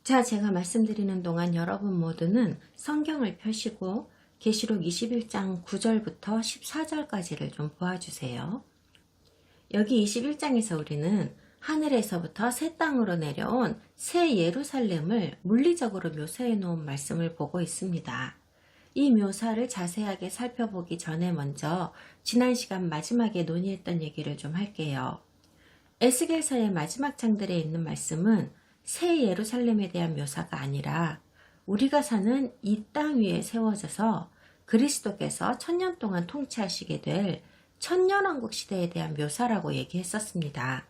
자, 제가 말씀드리는 동안 여러분 모두는 성경을 펴시고 계시록 21장 9절부터 14절까지를 좀 보아주세요. 여기 21장에서 우리는 하늘에서부터 새 땅으로 내려온 새 예루살렘을 물리적으로 묘사해 놓은 말씀을 보고 있습니다. 이 묘사를 자세하게 살펴보기 전에 먼저 지난 시간 마지막에 논의했던 얘기를 좀 할게요. 에스겔서의 마지막 장들에 있는 말씀은 새 예루살렘에 대한 묘사가 아니라 우리가 사는 이 땅 위에 세워져서 그리스도께서 1000년 동안 통치하시게 될 천년왕국 시대에 대한 묘사라고 얘기했었습니다.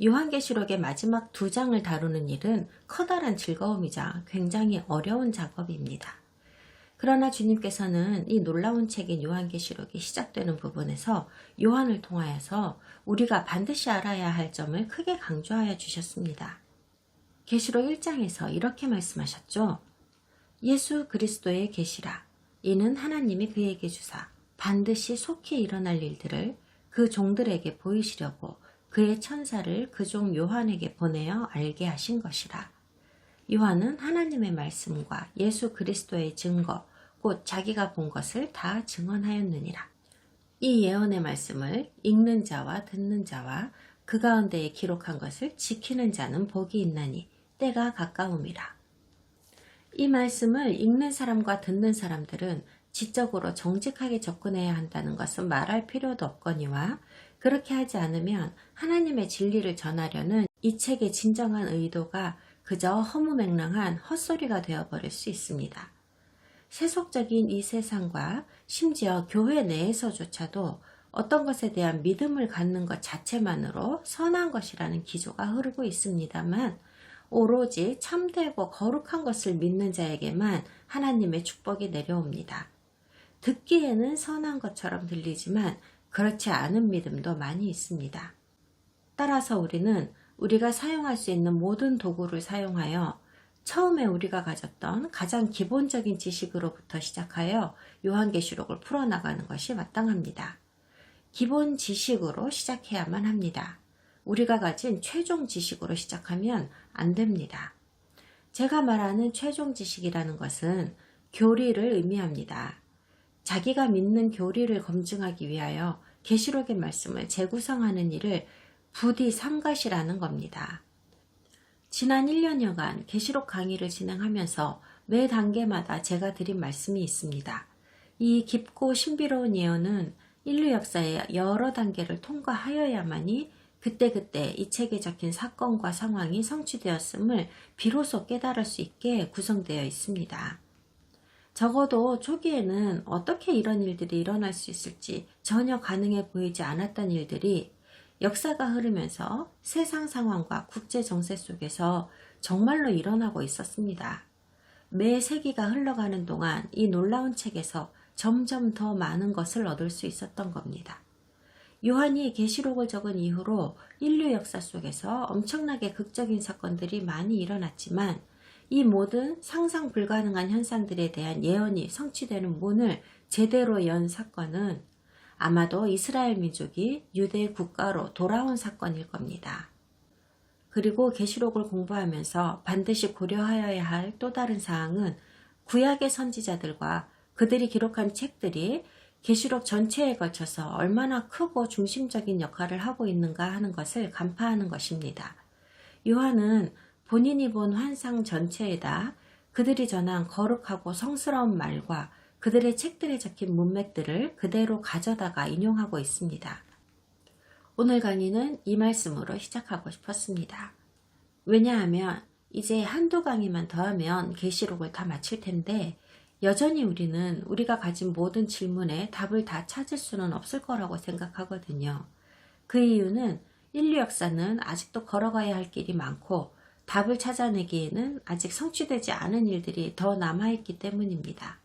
요한계시록의 마지막 2장을 다루는 일은 커다란 즐거움이자 굉장히 어려운 작업입니다. 그러나 주님께서는 이 놀라운 책인 요한계시록이 시작되는 부분에서 요한을 통하여서 우리가 반드시 알아야 할 점을 크게 강조하여 주셨습니다. 계시록 1장에서 이렇게 말씀하셨죠. 예수 그리스도의 계시라. 이는 하나님이 그에게 주사 반드시 속히 일어날 일들을 그 종들에게 보이시려고 그의 천사를 그 종 요한에게 보내어 알게 하신 것이라. 요한은 하나님의 말씀과 예수 그리스도의 증거, 곧 자기가 본 것을 다 증언하였느니라. 이 예언의 말씀을 읽는 자와 듣는 자와 그 가운데에 기록한 것을 지키는 자는 복이 있나니 때가 가까움이라. 이 말씀을 읽는 사람과 듣는 사람들은 지적으로 정직하게 접근해야 한다는 것은 말할 필요도 없거니와 그렇게 하지 않으면 하나님의 진리를 전하려는 이 책의 진정한 의도가 그저 허무맹랑한 헛소리가 되어버릴 수 있습니다. 세속적인 이 세상과 심지어 교회 내에서조차도 어떤 것에 대한 믿음을 갖는 것 자체만으로 선한 것이라는 기조가 흐르고 있습니다만 오로지 참되고 거룩한 것을 믿는 자에게만 하나님의 축복이 내려옵니다. 듣기에는 선한 것처럼 들리지만 그렇지 않은 믿음도 많이 있습니다. 따라서 우리는 우리가 사용할 수 있는 모든 도구를 사용하여 처음에 우리가 가졌던 가장 기본적인 지식으로부터 시작하여 요한계시록을 풀어나가는 것이 마땅합니다. 기본 지식으로 시작해야만 합니다. 우리가 가진 최종 지식으로 시작하면 안 됩니다. 제가 말하는 최종 지식이라는 것은 교리를 의미합니다. 자기가 믿는 교리를 검증하기 위하여 계시록의 말씀을 재구성하는 일을 부디 삼가시라는 겁니다. 지난 1년여간 계시록 강의를 진행하면서 매 단계마다 제가 드린 말씀이 있습니다. 이 깊고 신비로운 예언은 인류 역사의 여러 단계를 통과하여야만이 그때그때 이 책에 적힌 사건과 상황이 성취되었음을 비로소 깨달을 수 있게 구성되어 있습니다. 적어도 초기에는 어떻게 이런 일들이 일어날 수 있을지 전혀 가능해 보이지 않았던 일들이 역사가 흐르면서 세상 상황과 국제 정세 속에서 정말로 일어나고 있었습니다. 매 세기가 흘러가는 동안 이 놀라운 책에서 점점 더 많은 것을 얻을 수 있었던 겁니다. 요한이 계시록을 적은 이후로 인류 역사 속에서 엄청나게 극적인 사건들이 많이 일어났지만 이 모든 상상 불가능한 현상들에 대한 예언이 성취되는 문을 제대로 연 사건은 아마도 이스라엘 민족이 유대 국가로 돌아온 사건일 겁니다. 그리고 계시록을 공부하면서 반드시 고려하여야 할 또 다른 사항은 구약의 선지자들과 그들이 기록한 책들이 계시록 전체에 걸쳐서 얼마나 크고 중심적인 역할을 하고 있는가 하는 것을 간파하는 것입니다. 요한은 본인이 본 환상 전체에다 그들이 전한 거룩하고 성스러운 말과 그들의 책들에 적힌 문맥들을 그대로 가져다가 인용하고 있습니다. 오늘 강의는 이 말씀으로 시작하고 싶었습니다. 왜냐하면 이제 한두 강의만 더 하면 계시록을 다 마칠 텐데 여전히 우리는 우리가 가진 모든 질문에 답을 다 찾을 수는 없을 거라고 생각하거든요. 그 이유는 인류 역사는 아직도 걸어가야 할 길이 많고 답을 찾아내기에는 아직 성취되지 않은 일들이 더 남아있기 때문입니다.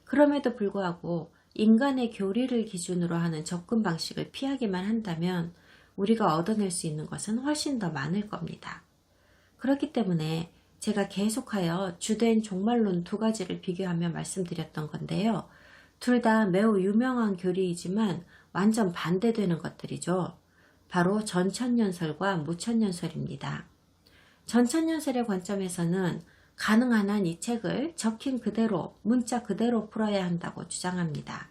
그럼에도 불구하고 인간의 교리를 기준으로 하는 접근 방식을 피하기만 한다면 우리가 얻어낼 수 있는 것은 훨씬 더 많을 겁니다. 그렇기 때문에 제가 계속하여 주된 종말론 두 가지를 비교하며 말씀드렸던 건데요. 둘 다 매우 유명한 교리이지만 완전 반대되는 것들이죠. 바로 전천년설과 무천년설입니다. 전천년설의 관점에서는 가능한 한 이 책을 적힌 그대로 문자 그대로 풀어야 한다고 주장합니다.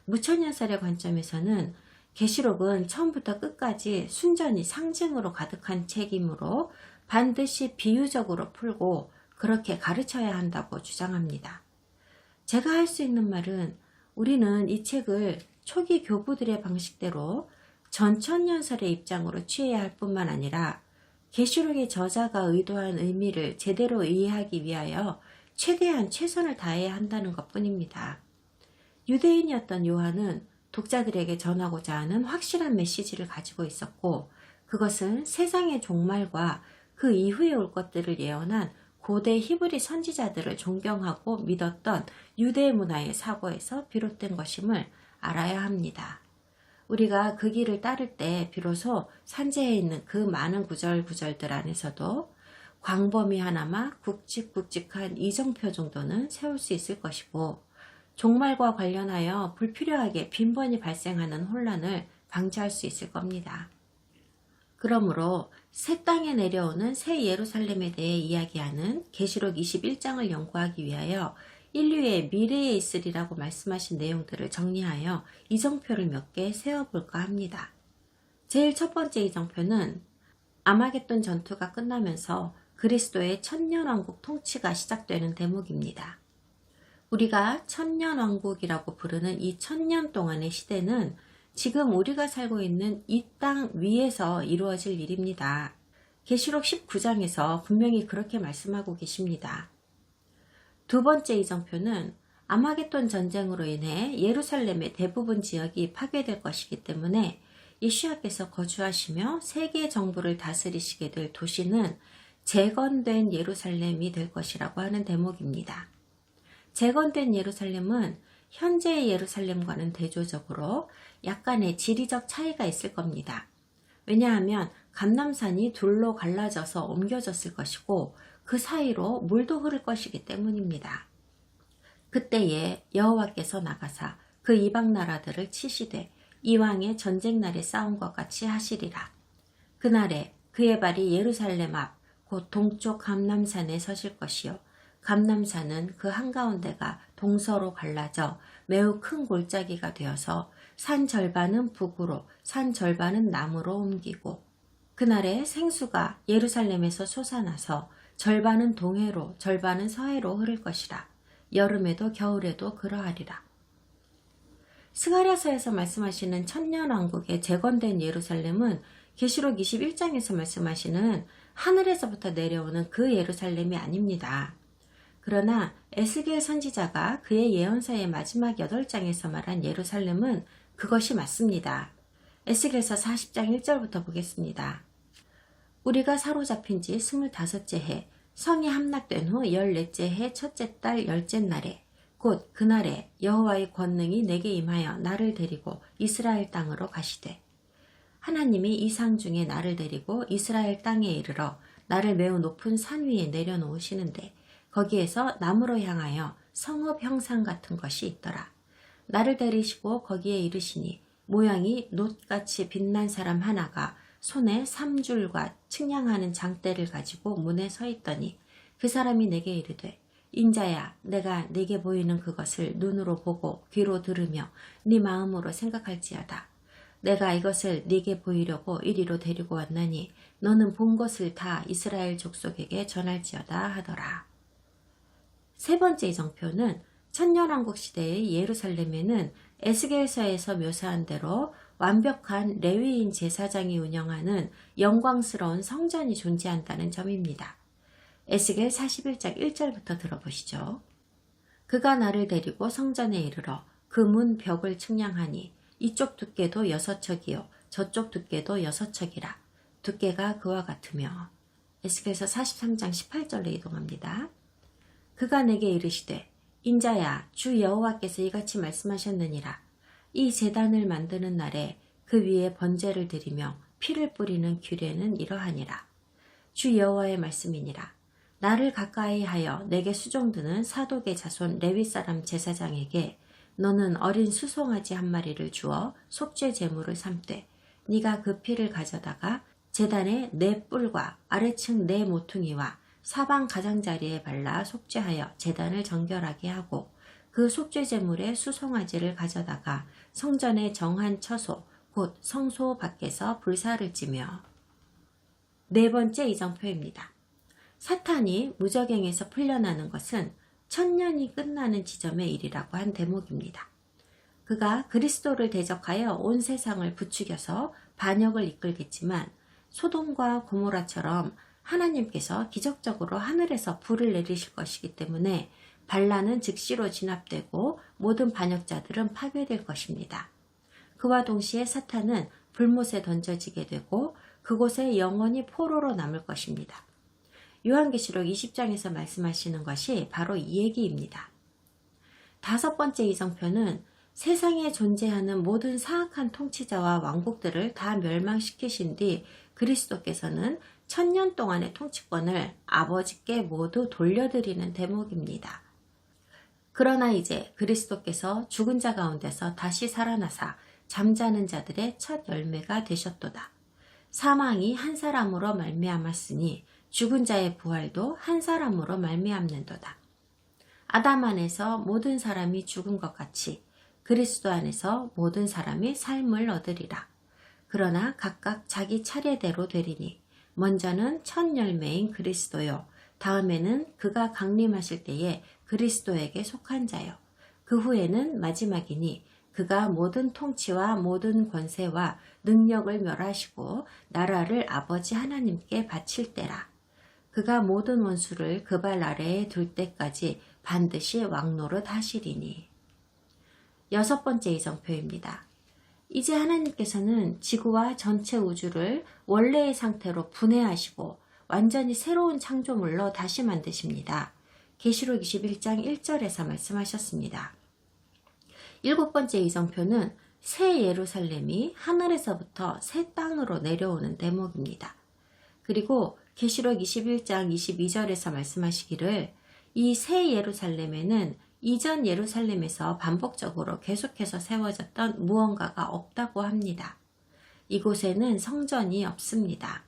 무천년설의 관점에서는 계시록은 처음부터 끝까지 순전히 상징으로 가득한 책이므로 반드시 비유적으로 풀고 그렇게 가르쳐야 한다고 주장합니다. 제가 할 수 있는 말은 우리는 이 책을 초기 교부들의 방식대로 전천년설의 입장으로 취해야 할 뿐만 아니라 계시록의 저자가 의도한 의미를 제대로 이해하기 위하여 최대한 최선을 다해야 한다는 것뿐입니다. 유대인이었던 요한은 독자들에게 전하고자 하는 확실한 메시지를 가지고 있었고, 그것은 세상의 종말과 그 이후에 올 것들을 예언한 고대 히브리 선지자들을 존경하고 믿었던 유대 문화의 사고에서 비롯된 것임을 알아야 합니다. 우리가 그 길을 따를 때 비로소 산재해 있는 그 많은 구절들 안에서도 광범위하나마 굵직굵직한 이정표 정도는 세울 수 있을 것이고, 종말과 관련하여 불필요하게 빈번히 발생하는 혼란을 방지할 수 있을 겁니다. 그러므로 새 땅에 내려오는 새 예루살렘에 대해 이야기하는 계시록 21장을 연구하기 위하여 인류의 미래에 있으리라고 말씀하신 내용들을 정리하여 이정표를 몇 개 세워볼까 합니다. 제일 첫 번째 이정표는 아마겟돈 전투가 끝나면서 그리스도의 천년왕국 통치가 시작되는 대목입니다. 우리가 천년왕국이라고 부르는 이 1000년 동안의 시대는 지금 우리가 살고 있는 이 땅 위에서 이루어질 일입니다. 계시록 19장에서 분명히 그렇게 말씀하고 계십니다. 두 번째 이정표는 아마겟돈 전쟁으로 인해 예루살렘의 대부분 지역이 파괴될 것이기 때문에 예수야께서 거주하시며 세계 정부를 다스리시게 될 도시는 재건된 예루살렘이 될 것이라고 하는 대목입니다. 재건된 예루살렘은 현재의 예루살렘과는 대조적으로 약간의 지리적 차이가 있을 겁니다. 왜냐하면 감람산이 둘로 갈라져서 옮겨졌을 것이고 그 사이로 물도 흐를 것이기 때문입니다. 그때에 여호와께서 나가사 그 이방 나라들을 치시되 이왕의 전쟁 날의 싸움과 같이 하시리라. 그날에 그의 발이 예루살렘 앞 곧 동쪽 감람산에 서실 것이요 감람산은 그 한가운데가 동서로 갈라져 매우 큰 골짜기가 되어서 산 절반은 북으로 산 절반은 남으로 옮기고 그날에 생수가 예루살렘에서 솟아나서 절반은 동해로 절반은 서해로 흐를 것이라. 여름에도 겨울에도 그러하리라. 스가랴서에서 말씀하시는 천년왕국의 재건된 예루살렘은 계시록 21장에서 말씀하시는 하늘에서부터 내려오는 그 예루살렘이 아닙니다. 그러나 에스겔 선지자가 그의 예언서의 마지막 8장에서 말한 예루살렘은 그것이 맞습니다. 에스겔서 40장 1절부터 보겠습니다. 우리가 사로잡힌 지 25째 해 성이 함락된 후 14째 해 첫째 달 10째 날에 곧 그날에 여호와의 권능이 내게 임하여 나를 데리고 이스라엘 땅으로 가시되 하나님이 이상 중에 나를 데리고 이스라엘 땅에 이르러 나를 매우 높은 산 위에 내려놓으시는데 거기에서 나무로 향하여 성읍 형상 같은 것이 있더라. 나를 데리시고 거기에 이르시니 모양이 놋같이 빛난 사람 하나가 손에 3줄과 측량하는 장대를 가지고 문에 서 있더니 그 사람이 내게 이르되 인자야 내가 네게 보이는 그것을 눈으로 보고 귀로 들으며 네 마음으로 생각할지어다. 내가 이것을 네게 보이려고 이리로 데리고 왔나니 너는 본 것을 다 이스라엘 족속에게 전할지어다 하더라. 세 번째 이정표는 천년왕국 시대의 예루살렘에는 에스겔서에서 묘사한 대로 완벽한 레위인 제사장이 운영하는 영광스러운 성전이 존재한다는 점입니다. 에스겔 41장 1절부터 들어보시죠. 그가 나를 데리고 성전에 이르러 그 문 벽을 측량하니 이쪽 두께도 6척이요 저쪽 두께도 6척이라. 두께가 그와 같으며 에스겔서 43장 18절로 이동합니다. 그가 내게 이르시되 인자야 주 여호와께서 이같이 말씀하셨느니라. 이 제단을 만드는 날에 그 위에 번제를 드리며 피를 뿌리는 규례는 이러하니라. 주 여호와의 말씀이니라. 나를 가까이 하여 내게 수종드는 사독의 자손 레위 사람 제사장에게 너는 어린 수송아지 한 마리를 주어 속죄 제물을 삼되 네가 그 피를 가져다가 제단의 네 뿔과 아래층 네 모퉁이와 사방 가장자리에 발라 속죄하여 제단을 정결하게 하고 그 속죄 제물의 수송아지를 가져다가 성전의 정한 처소 곧 성소 밖에서 불사를 찌며. 네 번째 이정표입니다. 사탄이 무저갱에서 풀려나는 것은 천년이 끝나는 지점의 일이라고 한 대목입니다. 그가 그리스도를 대적하여 온 세상을 부추겨서 반역을 이끌겠지만 소돔과 고모라처럼 하나님께서 기적적으로 하늘에서 불을 내리실 것이기 때문에 반란은 즉시로 진압되고 모든 반역자들은 파괴될 것입니다. 그와 동시에 사탄은 불못에 던져지게 되고 그곳에 영원히 포로로 남을 것입니다. 요한계시록 20장에서 말씀하시는 것이 바로 이 얘기입니다. 다섯 번째 이정표는 세상에 존재하는 모든 사악한 통치자와 왕국들을 다 멸망시키신 뒤 그리스도께서는 1000년 동안의 통치권을 아버지께 모두 돌려드리는 대목입니다. 그러나 이제 그리스도께서 죽은 자 가운데서 다시 살아나사 잠자는 자들의 첫 열매가 되셨도다. 사망이 한 사람으로 말미암았으니 죽은 자의 부활도 한 사람으로 말미암는도다. 아담 안에서 모든 사람이 죽은 것 같이 그리스도 안에서 모든 사람이 삶을 얻으리라. 그러나 각각 자기 차례대로 되리니 먼저는 첫 열매인 그리스도요, 다음에는 그가 강림하실 때에 그리스도에게 속한 자요, 그 후에는 마지막이니 그가 모든 통치와 모든 권세와 능력을 멸하시고 나라를 아버지 하나님께 바칠 때라. 그가 모든 원수를 그 발 아래에 둘 때까지 반드시 왕노릇 하시리니. 여섯 번째 이정표입니다. 이제 하나님께서는 지구와 전체 우주를 원래의 상태로 분해하시고 완전히 새로운 창조물로 다시 만드십니다. 계시록 21장 1절에서 말씀하셨습니다. 일곱 번째 이정표는 새 예루살렘이 하늘에서부터 새 땅으로 내려오는 대목입니다. 그리고 계시록 21장 22절에서 말씀하시기를 이 새 예루살렘에는 이전 예루살렘에서 반복적으로 계속해서 세워졌던 무언가가 없다고 합니다. 이곳에는 성전이 없습니다.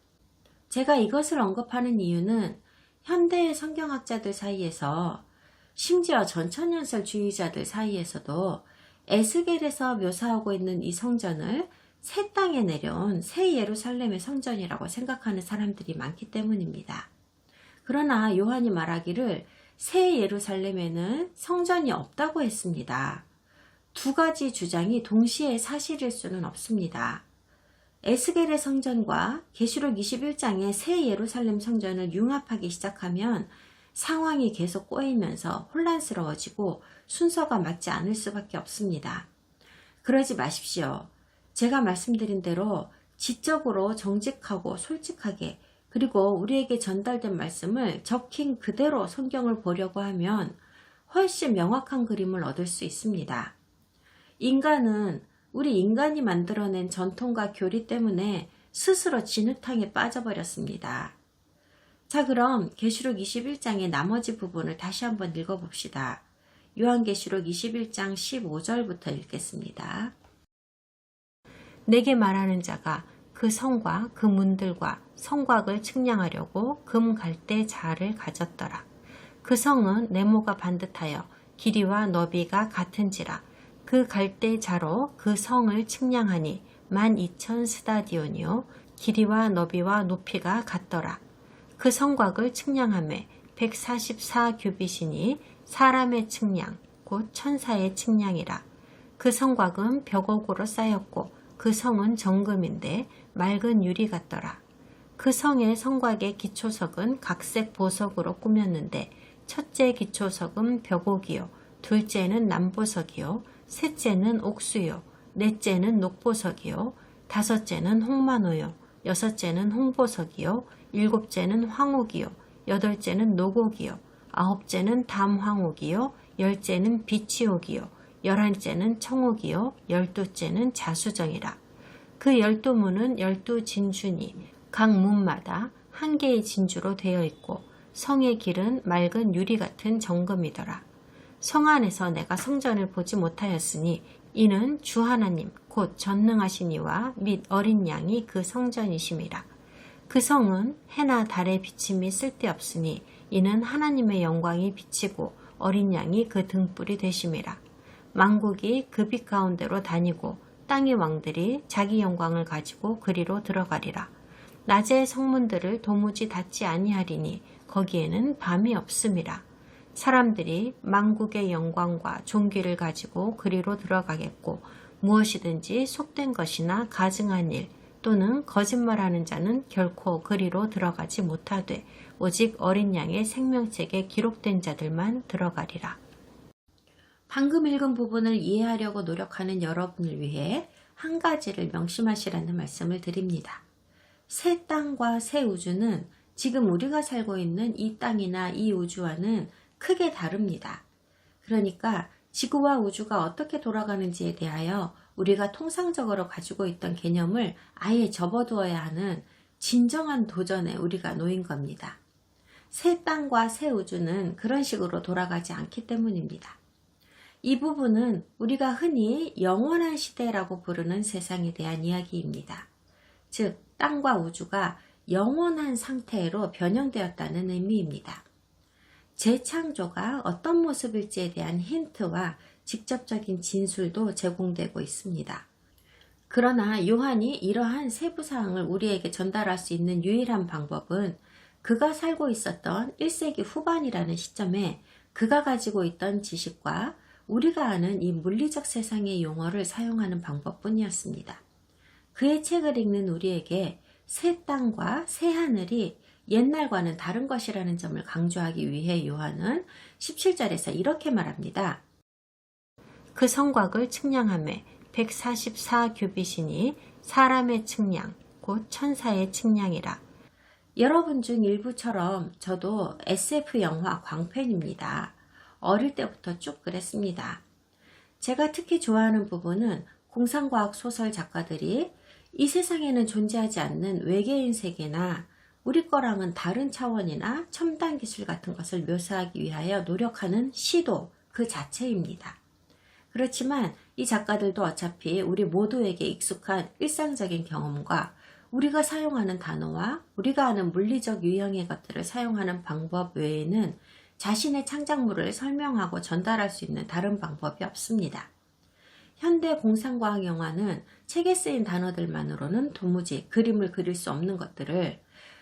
제가 이것을 언급하는 이유는 현대의 성경학자들 사이에서 심지어 전천연설주의자들 사이에서도 에스겔에서 묘사하고 있는 이 성전을 새 땅에 내려온 새 예루살렘의 성전이라고 생각하는 사람들이 많기 때문입니다. 그러나 요한이 말하기를 새 예루살렘에는 성전이 없다고 했습니다. 두 가지 주장이 동시에 사실일 수는 없습니다. 에스겔의 성전과 계시록 21장의 새 예루살렘 성전을 융합하기 시작하면 상황이 계속 꼬이면서 혼란스러워지고 순서가 맞지 않을 수밖에 없습니다. 그러지 마십시오. 제가 말씀드린 대로 지적으로 정직하고 솔직하게 그리고 우리에게 전달된 말씀을 적힌 그대로 성경을 보려고 하면 훨씬 명확한 그림을 얻을 수 있습니다. 인간은 우리 인간이 만들어낸 전통과 교리 때문에 스스로 진흙탕에 빠져버렸습니다. 자, 그럼 계시록 21장의 나머지 부분을 다시 한번 읽어봅시다. 요한계시록 21장 15절부터 읽겠습니다. 내게 말하는 자가 그 성과 그 문들과 성곽을 측량하려고 금 갈대 자를 가졌더라. 그 성은 네모가 반듯하여 길이와 너비가 같은지라. 그 갈대 자로 그 성을 측량하니 12,000 스타디온이요 길이와 너비와 높이가 같더라. 그 성곽을 측량하매 144 규빗이니 사람의 측량 곧 천사의 측량이라. 그 성곽은 벽옥으로 쌓였고 그 성은 정금인데 맑은 유리 같더라. 그 성의 성곽의 기초석은 각색 보석으로 꾸몄는데 첫째 기초석은 벽옥이요 둘째는 남보석이요 셋째는 옥수요 넷째는 녹보석이요 다섯째는 홍마노요 여섯째는 홍보석이요 일곱째는 황옥이요 여덟째는 녹옥이요 아홉째는 담황옥이요 열째는 비치옥이요 11째는 청옥이요 12째는 자수정이라. 그 12문은 12진주니 각 문마다 한 개의 진주로 되어 있고 성의 길은 맑은 유리 같은 정금이더라. 성 안에서 내가 성전을 보지 못하였으니 이는 주 하나님 곧 전능하신 이와 및 어린 양이 그 성전이심이라. 그 성은 해나 달의 비침이 쓸데없으니 이는 하나님의 영광이 비치고 어린 양이 그 등불이 되심이라. 만국이 그 빛 가운데로 다니고 땅의 왕들이 자기 영광을 가지고 그리로 들어가리라. 낮의 성문들을 도무지 닫지 아니하리니 거기에는 밤이 없음이라. 사람들이 만국의 영광과 존귀를 가지고 그리로 들어가겠고 무엇이든지 속된 것이나 가증한 일 또는 거짓말하는 자는 결코 그리로 들어가지 못하되 오직 어린 양의 생명책에 기록된 자들만 들어가리라. 방금 읽은 부분을 이해하려고 노력하는 여러분을 위해 한 가지를 명심하시라는 말씀을 드립니다. 새 땅과 새 우주는 지금 우리가 살고 있는 이 땅이나 이 우주와는 크게 다릅니다. 그러니까 지구와 우주가 어떻게 돌아가는지에 대하여 우리가 통상적으로 가지고 있던 개념을 아예 접어두어야 하는 진정한 도전에 우리가 놓인 겁니다. 새 땅과 새 우주는 그런 식으로 돌아가지 않기 때문입니다. 이 부분은 우리가 흔히 영원한 시대라고 부르는 세상에 대한 이야기입니다. 즉, 땅과 우주가 영원한 상태로 변형되었다는 의미입니다. 재창조가 어떤 모습일지에 대한 힌트와 직접적인 진술도 제공되고 있습니다. 그러나 요한이 이러한 세부사항을 우리에게 전달할 수 있는 유일한 방법은 그가 살고 있었던 1세기 후반이라는 시점에 그가 가지고 있던 지식과 우리가 아는 이 물리적 세상의 용어를 사용하는 방법뿐이었습니다. 그의 책을 읽는 우리에게 새 땅과 새 하늘이 옛날과는 다른 것이라는 점을 강조하기 위해 요한은 17절에서 이렇게 말합니다. 그 성곽을 측량하매 144규빗이니 사람의 측량, 곧 천사의 측량이라. 여러분 중 일부처럼 저도 SF 영화 광팬입니다. 어릴 때부터 쭉 그랬습니다. 제가 특히 좋아하는 부분은 공상과학 소설 작가들이 이 세상에는 존재하지 않는 외계인 세계나 우리 거랑은 다른 차원이나 첨단 기술 같은 것을 묘사하기 위하여 노력하는 시도 그 자체입니다. 그렇지만 이 작가들도 어차피 우리 모두에게 익숙한 일상적인 경험과 우리가 사용하는 단어와 우리가 아는 물리적 유형의 것들을 사용하는 방법 외에는 자신의 창작물을 설명하고 전달할 수 있는 다른 방법이 없습니다. 현대 공상과학 영화는 책에 쓰인 단어들만으로는 도무지 그림을 그릴 수 없는 것들을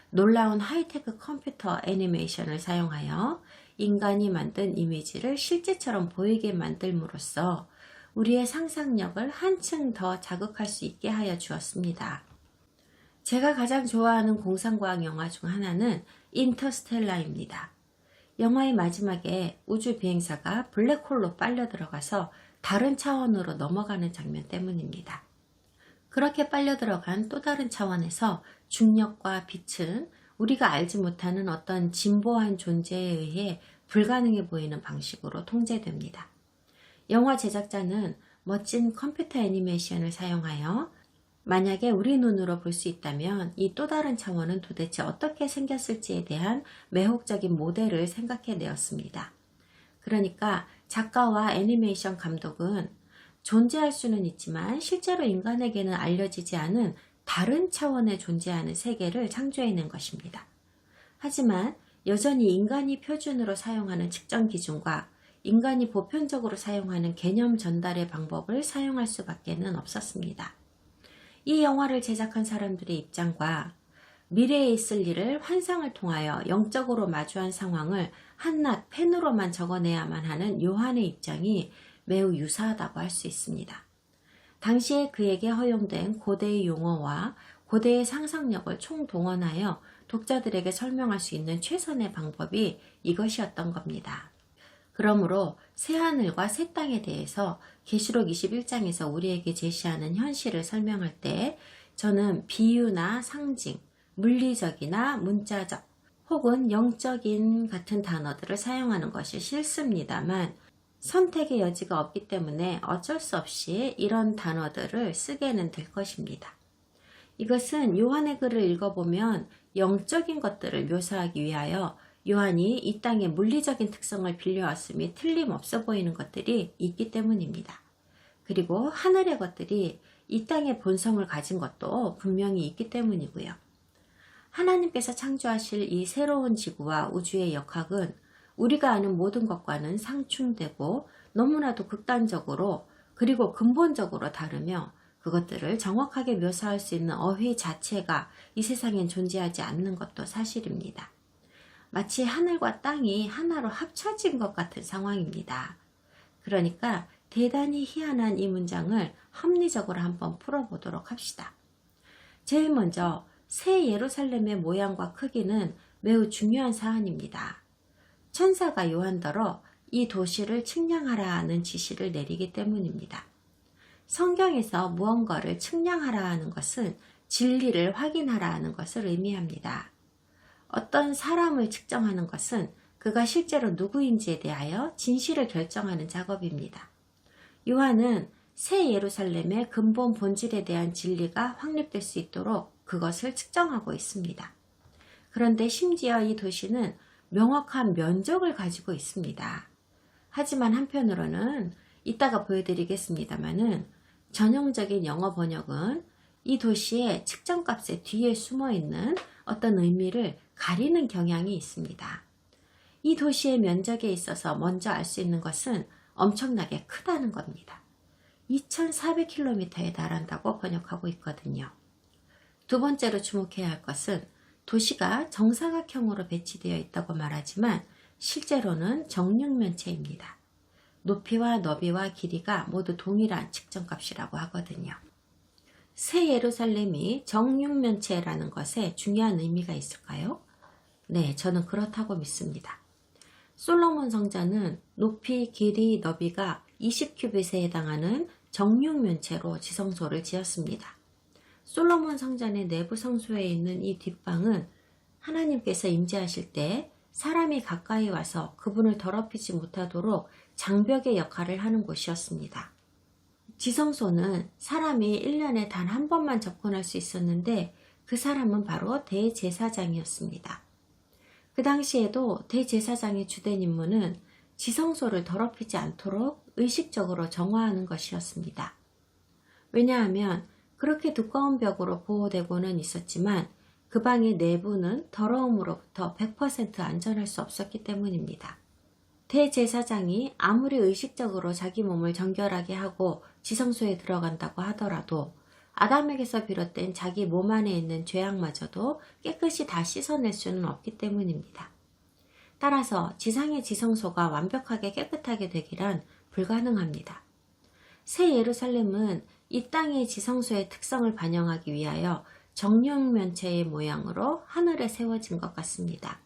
놀라운 하이테크 컴퓨터 애니메이션을 사용하여 인간이 만든 이미지를 실제처럼 보이게 만들므로써 우리의 상상력을 한층 더 자극할 수 있게 하여 주었습니다. 제가 가장 좋아하는 공상과학 영화 중 하나는 인터스텔라입니다. 영화의 마지막에 우주 비행사가 블랙홀로 빨려 들어가서 다른 차원으로 넘어가는 장면 때문입니다. 그렇게 빨려 들어간 또 다른 차원에서 중력과 빛은 우리가 알지 못하는 어떤 진보한 존재에 의해 불가능해 보이는 방식으로 통제됩니다. 영화 제작자는 멋진 컴퓨터 애니메이션을 사용하여 만약에 우리 눈으로 볼 수 있다면 이 또 다른 차원은 도대체 어떻게 생겼을지에 대한 매혹적인 모델을 생각해내었습니다. 그러니까 작가와 애니메이션 감독은 존재할 수는 있지만 실제로 인간에게는 알려지지 않은 다른 차원에 존재하는 세계를 창조해낸 것입니다. 하지만 여전히 인간이 표준으로 사용하는 측정 기준과 인간이 보편적으로 사용하는 개념 전달의 방법을 사용할 수밖에는 없었습니다. 이 영화를 제작한 사람들의 입장과 미래에 있을 일을 환상을 통하여 영적으로 마주한 상황을 한낱 펜으로만 적어내야만 하는 요한의 입장이 매우 유사하다고 할 수 있습니다. 당시에 그에게 허용된 고대의 용어와 고대의 상상력을 총동원하여 독자들에게 설명할 수 있는 최선의 방법이 이것이었던 겁니다. 그러므로 새하늘과 새 땅에 대해서 계시록 21장에서 우리에게 제시하는 현실을 설명할 때 저는 비유나 상징, 물리적이나 문자적 혹은 영적인 같은 단어들을 사용하는 것이 싫습니다만 선택의 여지가 없기 때문에 어쩔 수 없이 이런 단어들을 쓰게는 될 것입니다. 이것은 요한의 글을 읽어보면 영적인 것들을 묘사하기 위하여 요한이 이 땅의 물리적인 특성을 빌려왔음이 틀림없어 보이는 것들이 있기 때문입니다. 그리고 하늘의 것들이 이 땅의 본성을 가진 것도 분명히 있기 때문이고요. 하나님께서 창조하실 이 새로운 지구와 우주의 역학은 우리가 아는 모든 것과는 상충되고 너무나도 극단적으로 그리고 근본적으로 다르며 그것들을 정확하게 묘사할 수 있는 어휘 자체가 이 세상엔 존재하지 않는 것도 사실입니다. 마치 하늘과 땅이 하나로 합쳐진 것 같은 상황입니다. 그러니까 대단히 희한한 이 문장을 합리적으로 한번 풀어보도록 합시다. 제일 먼저 새 예루살렘의 모양과 크기는 매우 중요한 사안입니다. 천사가 요한더러 이 도시를 측량하라는 지시를 내리기 때문입니다. 성경에서 무언가를 측량하라 하는 것은 진리를 확인하라 하는 것을 의미합니다. 어떤 사람을 측정하는 것은 그가 실제로 누구인지에 대하여 진실을 결정하는 작업입니다. 요한은 새 예루살렘의 근본 본질에 대한 진리가 확립될 수 있도록 그것을 측정하고 있습니다. 그런데 심지어 이 도시는 명확한 면적을 가지고 있습니다. 하지만 한편으로는 이따가 보여드리겠습니다만은 전형적인 영어 번역은 이 도시의 측정값의 뒤에 숨어있는 어떤 의미를 가리는 경향이 있습니다. 이 도시의 면적에 있어서 먼저 알 수 있는 것은 엄청나게 크다는 겁니다. 2400km에 달한다고 번역하고 있거든요. 두 번째로 주목해야 할 것은 도시가 정사각형으로 배치되어 있다고 말하지만 실제로는 정육면체입니다. 높이와 너비와 길이가 모두 동일한 측정값이라고 하거든요. 새 예루살렘이 정육면체라는 것에 중요한 의미가 있을까요? 네, 저는 그렇다고 믿습니다. 솔로몬 성전은 높이, 길이, 너비가 20큐빗에 해당하는 정육면체로 지성소를 지었습니다. 솔로몬 성전의 내부 성소에 있는 이 뒷방은 하나님께서 임재하실 때 사람이 가까이 와서 그분을 더럽히지 못하도록 장벽의 역할을 하는 곳이었습니다. 지성소는 사람이 1년에 단 한 번만 접근할 수 있었는데 그 사람은 바로 대제사장이었습니다. 그 당시에도 대제사장의 주된 임무는 지성소를 더럽히지 않도록 의식적으로 정화하는 것이었습니다. 왜냐하면 그렇게 두꺼운 벽으로 보호되고는 있었지만 그 방의 내부는 더러움으로부터 100% 안전할 수 없었기 때문입니다. 대제사장이 아무리 의식적으로 자기 몸을 정결하게 하고 지성소에 들어간다고 하더라도 아담에게서 비롯된 자기 몸 안에 있는 죄악마저도 깨끗이 다 씻어낼 수는 없기 때문입니다. 따라서 지상의 지성소가 완벽하게 깨끗하게 되기란 불가능합니다. 새 예루살렘은 이 땅의 지성소의 특성을 반영하기 위하여 정육면체의 모양으로 하늘에 세워진 것 같습니다.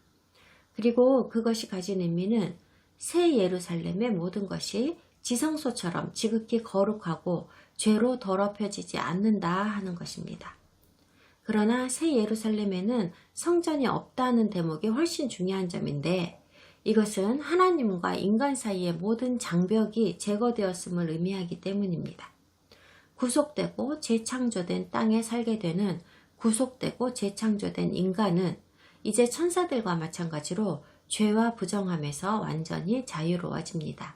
그리고 그것이 가진 의미는 새 예루살렘의 모든 것이 지성소처럼 지극히 거룩하고 죄로 더럽혀지지 않는다 하는 것입니다. 그러나 새 예루살렘에는 성전이 없다는 대목이 훨씬 중요한 점인데 이것은 하나님과 인간 사이의 모든 장벽이 제거되었음을 의미하기 때문입니다. 구속되고 재창조된 땅에 살게 되는 구속되고 재창조된 인간은 이제 천사들과 마찬가지로 죄와 부정함에서 완전히 자유로워집니다.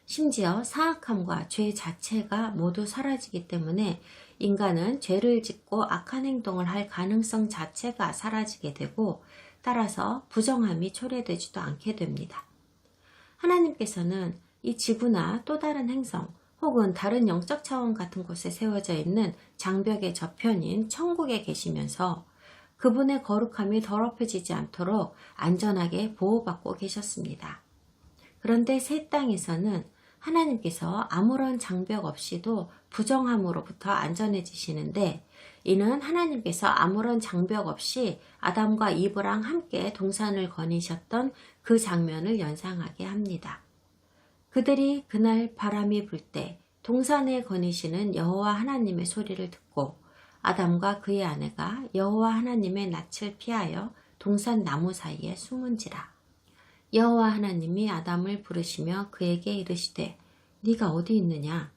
심지어 사악함과 죄 자체가 모두 사라지기 때문에 인간은 죄를 짓고 악한 행동을 할 가능성 자체가 사라지게 되고 따라서 부정함이 초래되지도 않게 됩니다. 하나님께서는 이 지구나 또 다른 행성 혹은 다른 영적 차원 같은 곳에 세워져 있는 장벽의 저편인 천국에 계시면서 그분의 거룩함이 더럽혀지지 않도록 안전하게 보호받고 계셨습니다. 그런데 새 땅에서는 하나님께서 아무런 장벽 없이도 부정함으로부터 안전해지시는데 이는 하나님께서 아무런 장벽 없이 아담과 이브랑 함께 동산을 거니셨던 그 장면을 연상하게 합니다. 그들이 그날 바람이 불 때 동산에 거니시는 여호와 하나님의 소리를 듣고 아담과 그의 아내가 여호와 하나님의 낯을 피하여 동산 나무 사이에 숨은지라. 여호와 하나님이 아담을 부르시며 그에게 이르시되 네가 어디 있느냐?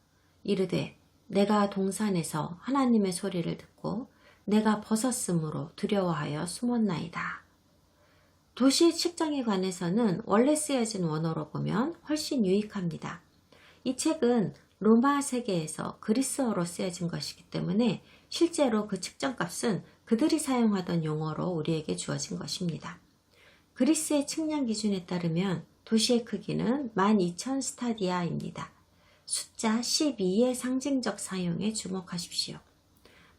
이르되 내가 동산에서 하나님의 소리를 듣고 내가 벗었으므로 두려워하여 숨었나이다. 도시 측정에 관해서는 원래 쓰여진 원어로 보면 훨씬 유익합니다. 이 책은 로마 세계에서 그리스어로 쓰여진 것이기 때문에 실제로 그 측정값은 그들이 사용하던 용어로 우리에게 주어진 것입니다. 그리스의 측량 기준에 따르면 도시의 크기는 12,000스타디아입니다. 숫자 12의 상징적 사용에 주목하십시오.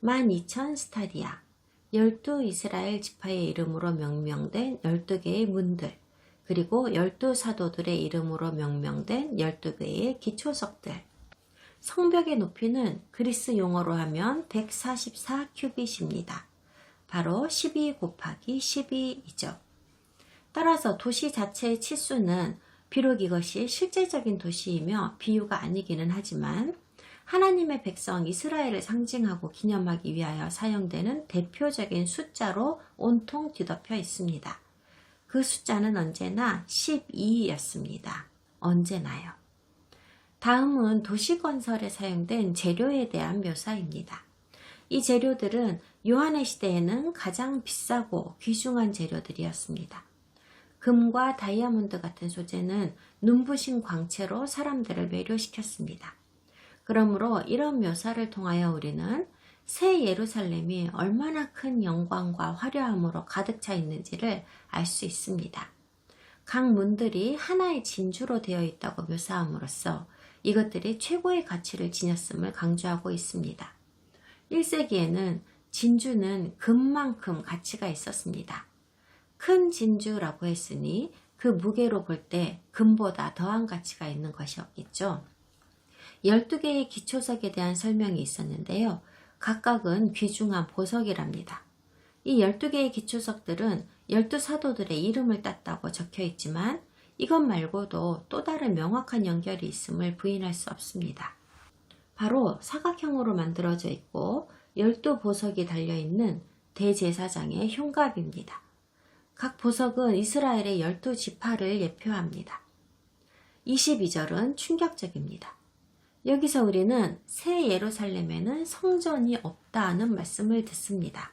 12,000스타디아, 12 이스라엘 지파의 이름으로 명명된 12개의 문들, 그리고 12 사도들의 이름으로 명명된 12개의 기초석들. 성벽의 높이는 그리스 용어로 하면 144 큐빗입니다. 바로 12 곱하기 12이죠. 따라서 도시 자체의 치수는 비록 이것이 실제적인 도시이며 비유가 아니기는 하지만 하나님의 백성 이스라엘을 상징하고 기념하기 위하여 사용되는 대표적인 숫자로 온통 뒤덮여 있습니다. 그 숫자는 언제나 12였습니다. 언제나요. 다음은 도시 건설에 사용된 재료에 대한 묘사입니다. 이 재료들은 요한의 시대에는 가장 비싸고 귀중한 재료들이었습니다. 금과 다이아몬드 같은 소재는 눈부신 광채로 사람들을 매료시켰습니다. 그러므로 이런 묘사를 통하여 우리는 새 예루살렘이 얼마나 큰 영광과 화려함으로 가득 차 있는지를 알 수 있습니다. 각 문들이 하나의 진주로 되어 있다고 묘사함으로써 이것들이 최고의 가치를 지녔음을 강조하고 있습니다. 1세기에는 진주는 금만큼 가치가 있었습니다. 큰 진주라고 했으니 그 무게로 볼 때 금보다 더한 가치가 있는 것이었겠죠. 12개의 기초석에 대한 설명이 있었는데요. 각각은 귀중한 보석이랍니다. 이 12개의 기초석들은 12사도들의 이름을 땄다고 적혀 있지만 이것 말고도 또 다른 명확한 연결이 있음을 부인할 수 없습니다. 바로 사각형으로 만들어져 있고 12보석이 달려있는 대제사장의 흉갑입니다. 각 보석은 이스라엘의 12지파를 예표합니다. 22절은 충격적입니다. 여기서 우리는 새 예루살렘에는 성전이 없다는 말씀을 듣습니다.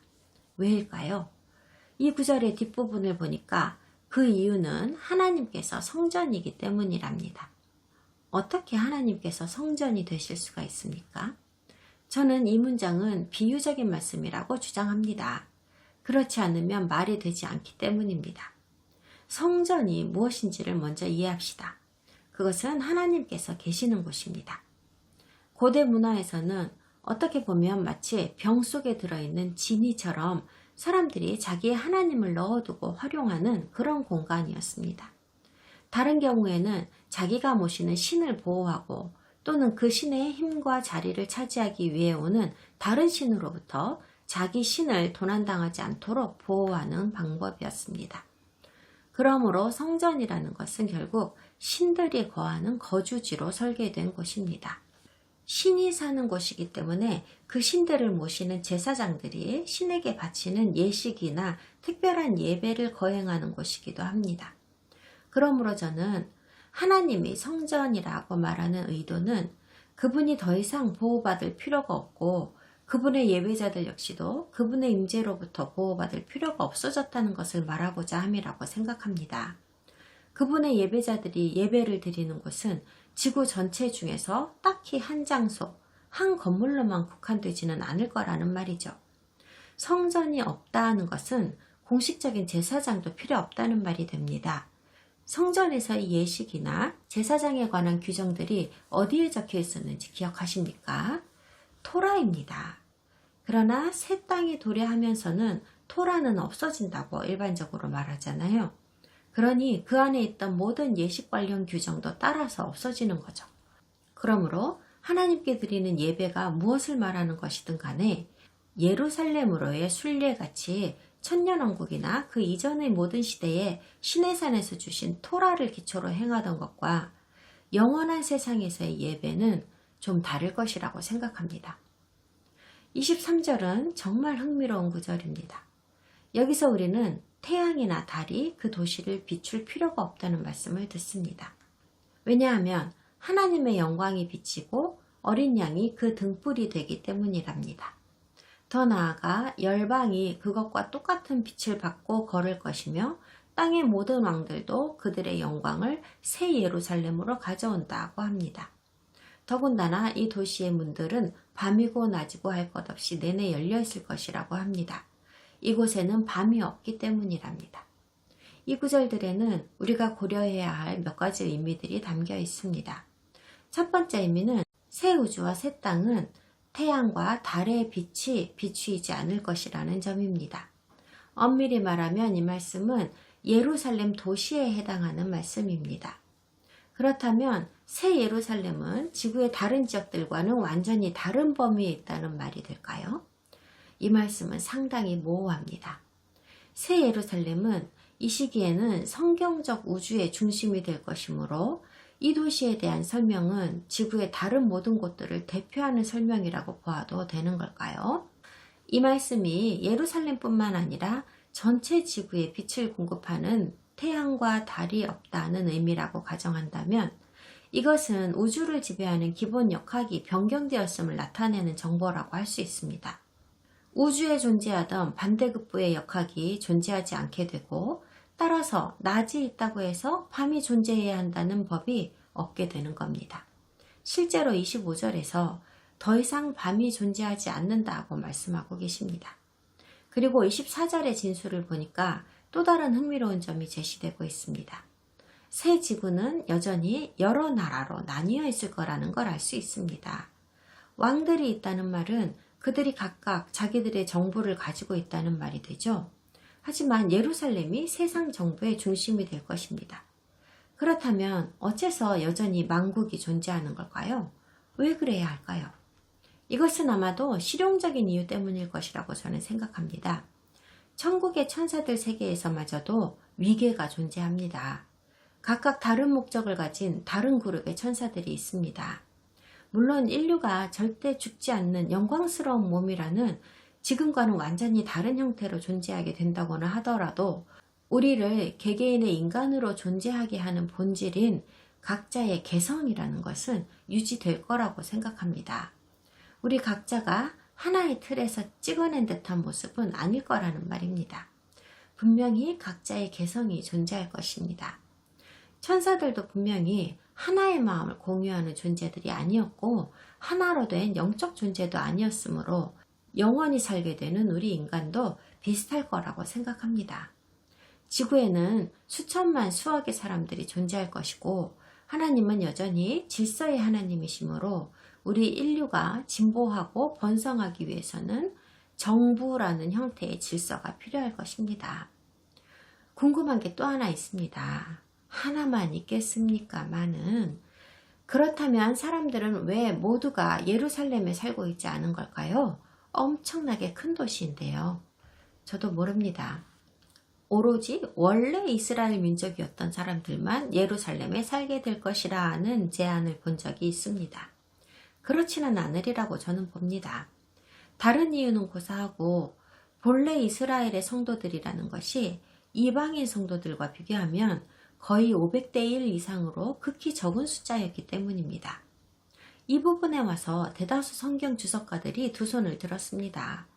왜일까요? 이 구절의 뒷부분을 보니까 그 이유는 하나님께서 성전이기 때문이랍니다. 어떻게 하나님께서 성전이 되실 수가 있습니까? 저는 이 문장은 비유적인 말씀이라고 주장합니다. 그렇지 않으면 말이 되지 않기 때문입니다. 성전이 무엇인지를 먼저 이해합시다. 그것은 하나님께서 계시는 곳입니다. 고대 문화에서는 어떻게 보면 마치 병 속에 들어있는 진이처럼 사람들이 자기의 하나님을 넣어두고 활용하는 그런 공간이었습니다. 다른 경우에는 자기가 모시는 신을 보호하고 또는 그 신의 힘과 자리를 차지하기 위해 오는 다른 신으로부터 자기 신을 도난당하지 않도록 보호하는 방법이었습니다. 그러므로 성전이라는 것은 결국 신들이 거하는 거주지로 설계된 곳입니다. 신이 사는 곳이기 때문에 그 신들을 모시는 제사장들이 신에게 바치는 예식이나 특별한 예배를 거행하는 곳이기도 합니다. 그러므로 저는 하나님이 성전이라고 말하는 의도는 그분이 더 이상 보호받을 필요가 없고 그분의 예배자들 역시도 그분의 임재로부터 보호받을 필요가 없어졌다는 것을 말하고자 함이라고 생각합니다. 그분의 예배자들이 예배를 드리는 곳은 지구 전체 중에서 딱히 한 장소, 한 건물로만 국한되지는 않을 거라는 말이죠. 성전이 없다는 것은 공식적인 제사장도 필요 없다는 말이 됩니다. 성전에서의 예식이나 제사장에 관한 규정들이 어디에 적혀 있었는지 기억하십니까? 토라입니다. 그러나 새 땅이 도래하면서는 토라는 없어진다고 일반적으로 말하잖아요. 그러니 그 안에 있던 모든 예식 관련 규정도 따라서 없어지는 거죠. 그러므로 하나님께 드리는 예배가 무엇을 말하는 것이든 간에 예루살렘으로의 순례같이 천년왕국이나 그 이전의 모든 시대에 시내산에서 주신 토라를 기초로 행하던 것과 영원한 세상에서의 예배는 좀 다를 것이라고 생각합니다. 23절은 정말 흥미로운 구절입니다. 여기서 우리는 태양이나 달이 그 도시를 비출 필요가 없다는 말씀을 듣습니다. 왜냐하면 하나님의 영광이 비치고 어린 양이 그 등불이 되기 때문이랍니다. 더 나아가 열방이 그것과 똑같은 빛을 받고 걸을 것이며 땅의 모든 왕들도 그들의 영광을 새 예루살렘으로 가져온다고 합니다. 더군다나 이 도시의 문들은 밤이고 낮이고 할 것 없이 내내 열려 있을 것이라고 합니다. 이곳에는 밤이 없기 때문이랍니다. 이 구절들에는 우리가 고려해야 할 몇 가지 의미들이 담겨 있습니다. 첫 번째 의미는 새 우주와 새 땅은 태양과 달의 빛이 비추이지 않을 것이라는 점입니다. 엄밀히 말하면 이 말씀은 예루살렘 도시에 해당하는 말씀입니다. 그렇다면 새 예루살렘은 지구의 다른 지역들과는 완전히 다른 범위에 있다는 말이 될까요? 이 말씀은 상당히 모호합니다. 새 예루살렘은 이 시기에는 성경적 우주의 중심이 될 것이므로 이 도시에 대한 설명은 지구의 다른 모든 곳들을 대표하는 설명이라고 보아도 되는 걸까요? 이 말씀이 예루살렘뿐만 아니라 전체 지구에 빛을 공급하는 태양과 달이 없다는 의미라고 가정한다면 이것은 우주를 지배하는 기본 역학이 변경되었음을 나타내는 정보라고 할 수 있습니다. 우주에 존재하던 반대급부의 역학이 존재하지 않게 되고 따라서 낮이 있다고 해서 밤이 존재해야 한다는 법이 없게 되는 겁니다. 실제로 25절에서 더 이상 밤이 존재하지 않는다고 말씀하고 계십니다. 그리고 24절의 진술을 보니까 또 다른 흥미로운 점이 제시되고 있습니다. 새 지구는 여전히 여러 나라로 나뉘어 있을 거라는 걸 알 수 있습니다. 왕들이 있다는 말은 그들이 각각 자기들의 정부를 가지고 있다는 말이 되죠. 하지만 예루살렘이 세상 정부의 중심이 될 것입니다. 그렇다면 어째서 여전히 만국이 존재하는 걸까요? 왜 그래야 할까요? 이것은 아마도 실용적인 이유 때문일 것이라고 저는 생각합니다. 천국의 천사들 세계에서마저도 위계가 존재합니다. 각각 다른 목적을 가진 다른 그룹의 천사들이 있습니다. 물론 인류가 절대 죽지 않는 영광스러운 몸이라는 지금과는 완전히 다른 형태로 존재하게 된다거나 하더라도 우리를 개개인의 인간으로 존재하게 하는 본질인 각자의 개성이라는 것은 유지될 거라고 생각합니다. 우리 각자가 하나의 틀에서 찍어낸 듯한 모습은 아닐 거라는 말입니다. 분명히 각자의 개성이 존재할 것입니다. 천사들도 분명히 하나의 마음을 공유하는 존재들이 아니었고 하나로 된 영적 존재도 아니었으므로 영원히 살게 되는 우리 인간도 비슷할 거라고 생각합니다. 지구에는 수천만 수억의 사람들이 존재할 것이고 하나님은 여전히 질서의 하나님이시므로 우리 인류가 진보하고 번성하기 위해서는 정부라는 형태의 질서가 필요할 것입니다. 궁금한 게 또 하나 있습니다. 하나만 있겠습니까마는 그렇다면 사람들은 왜 모두가 예루살렘에 살고 있지 않은 걸까요? 엄청나게 큰 도시인데요. 저도 모릅니다. 오로지 원래 이스라엘 민족이었던 사람들만 예루살렘에 살게 될 것이라는 제안을 본 적이 있습니다. 그렇지는 않으리라고 저는 봅니다. 다른 이유는 고사하고 본래 이스라엘의 성도들이라는 것이 이방인 성도들과 비교하면 거의 500대 1 이상으로 극히 적은 숫자였기 때문입니다. 이 부분에 와서 대다수 성경 주석가들이 두 손을 들었습니다.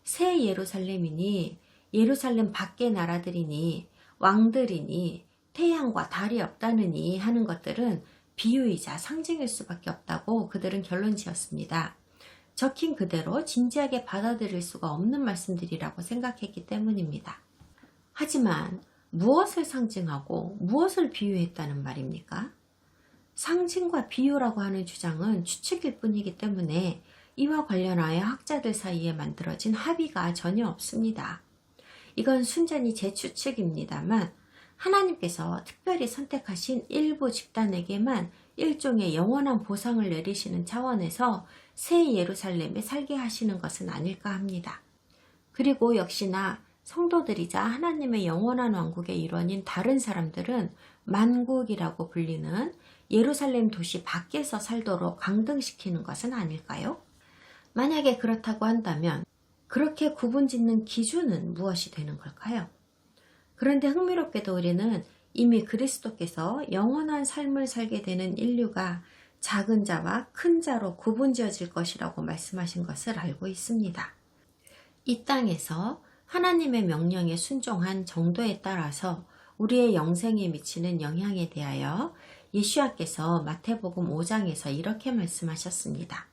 새 예루살렘이니 예루살렘 밖의 나라들이니 왕들이니 태양과 달이 없다느니 하는 것들은 비유이자 상징일 수밖에 없다고 그들은 결론 지었습니다. 적힌 그대로 진지하게 받아들일 수가 없는 말씀들이라고 생각했기 때문입니다. 하지만 무엇을 상징하고 무엇을 비유했다는 말입니까? 상징과 비유라고 하는 주장은 추측일 뿐이기 때문에 이와 관련하여 학자들 사이에 만들어진 합의가 전혀 없습니다. 이건 순전히 제 추측입니다만 하나님께서 특별히 선택하신 일부 집단에게만 일종의 영원한 보상을 내리시는 차원에서 새 예루살렘에 살게 하시는 것은 아닐까 합니다. 그리고 역시나 성도들이자 하나님의 영원한 왕국의 일원인 다른 사람들은 만국이라고 불리는 예루살렘 도시 밖에서 살도록 강등시키는 것은 아닐까요? 만약에 그렇다고 한다면 그렇게 구분짓는 기준은 무엇이 되는 걸까요? 그런데 흥미롭게도 우리는 이미 그리스도께서 영원한 삶을 살게 되는 인류가 작은 자와 큰 자로 구분지어질 것이라고 말씀하신 것을 알고 있습니다. 이 땅에서 하나님의 명령에 순종한 정도에 따라서 우리의 영생에 미치는 영향에 대하여 예수야께서 마태복음 5장에서 이렇게 말씀하셨습니다.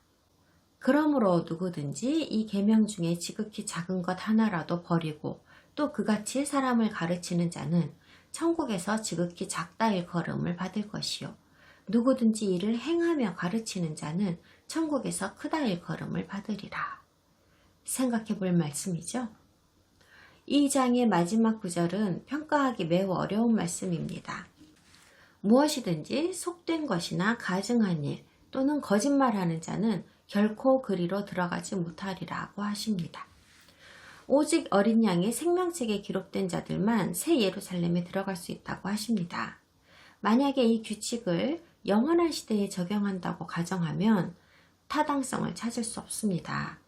그러므로 누구든지 이 계명 중에 지극히 작은 것 하나라도 버리고 또 그같이 사람을 가르치는 자는 천국에서 지극히 작다 일컬음을 받을 것이요 누구든지 이를 행하며 가르치는 자는 천국에서 크다 일컬음을 받으리라. 생각해 볼 말씀이죠. 이 장의 마지막 구절은 평가하기 매우 어려운 말씀입니다. 무엇이든지 속된 것이나 가증한 일 또는 거짓말하는 자는 결코 그리로 들어가지 못하리라고 하십니다. 오직 어린 양의 생명책에 기록된 자들만 새 예루살렘에 들어갈 수 있다고 하십니다. 만약에 이 규칙을 영원한 시대에 적용한다고 가정하면 타당성을 찾을 수 없습니다.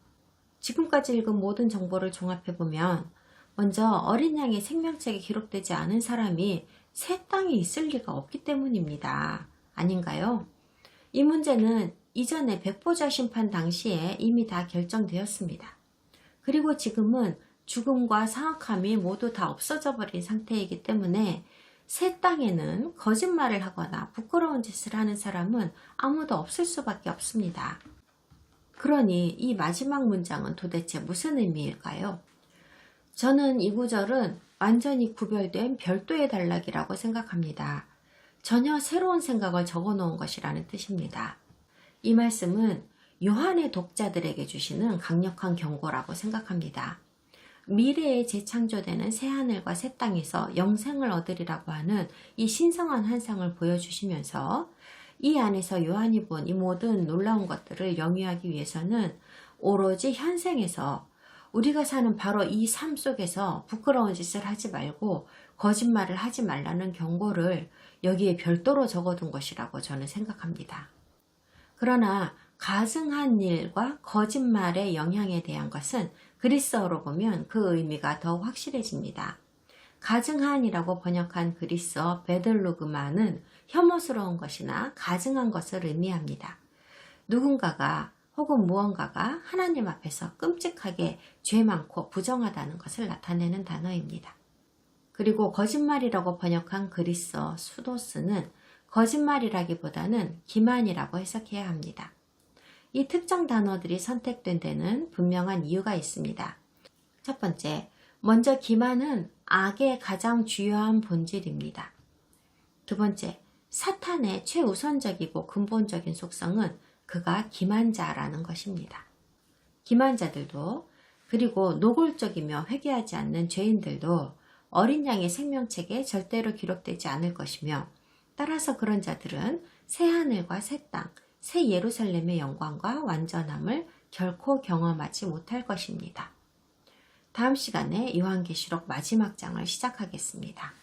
지금까지 읽은 모든 정보를 종합해보면 먼저 어린 양의 생명책에 기록되지 않은 사람이 새 땅에 있을 리가 없기 때문입니다. 아닌가요? 이 문제는 이전에 백보자 심판 당시에 이미 다 결정되었습니다. 그리고 지금은 죽음과 사악함이 모두 다 없어져 버린 상태이기 때문에 새 땅에는 거짓말을 하거나 부끄러운 짓을 하는 사람은 아무도 없을 수밖에 없습니다. 그러니 이 마지막 문장은 도대체 무슨 의미일까요? 저는 이 구절은 완전히 구별된 별도의 단락이라고 생각합니다. 전혀 새로운 생각을 적어놓은 것이라는 뜻입니다. 이 말씀은 요한의 독자들에게 주시는 강력한 경고라고 생각합니다. 미래에 재창조되는 새하늘과 새 땅에서 영생을 얻으리라고 하는 이 신성한 환상을 보여주시면서 이 안에서 요한이 본 이 모든 놀라운 것들을 영위하기 위해서는 오로지 현생에서 우리가 사는 바로 이 삶 속에서 부끄러운 짓을 하지 말고 거짓말을 하지 말라는 경고를 여기에 별도로 적어둔 것이라고 저는 생각합니다. 그러나 가증한 일과 거짓말의 영향에 대한 것은 그리스어로 보면 그 의미가 더욱 확실해집니다. 가증한이라고 번역한 그리스어 베들루그마는 혐오스러운 것이나 가증한 것을 의미합니다. 누군가가 혹은 무언가가 하나님 앞에서 끔찍하게 죄 많고 부정하다는 것을 나타내는 단어입니다. 그리고 거짓말이라고 번역한 그리스어 수도스는 거짓말이라기보다는 기만이라고 해석해야 합니다. 이 특정 단어들이 선택된 데는 분명한 이유가 있습니다. 첫 번째, 먼저 기만은 악의 가장 주요한 본질입니다. 두 번째, 사탄의 최우선적이고 근본적인 속성은 그가 기만자라는 것입니다. 기만자들도 그리고 노골적이며 회개하지 않는 죄인들도 어린 양의 생명책에 절대로 기록되지 않을 것이며 따라서 그런 자들은 새하늘과 새 땅, 새 예루살렘의 영광과 완전함을 결코 경험하지 못할 것입니다. 다음 시간에 요한계시록 마지막 장을 시작하겠습니다.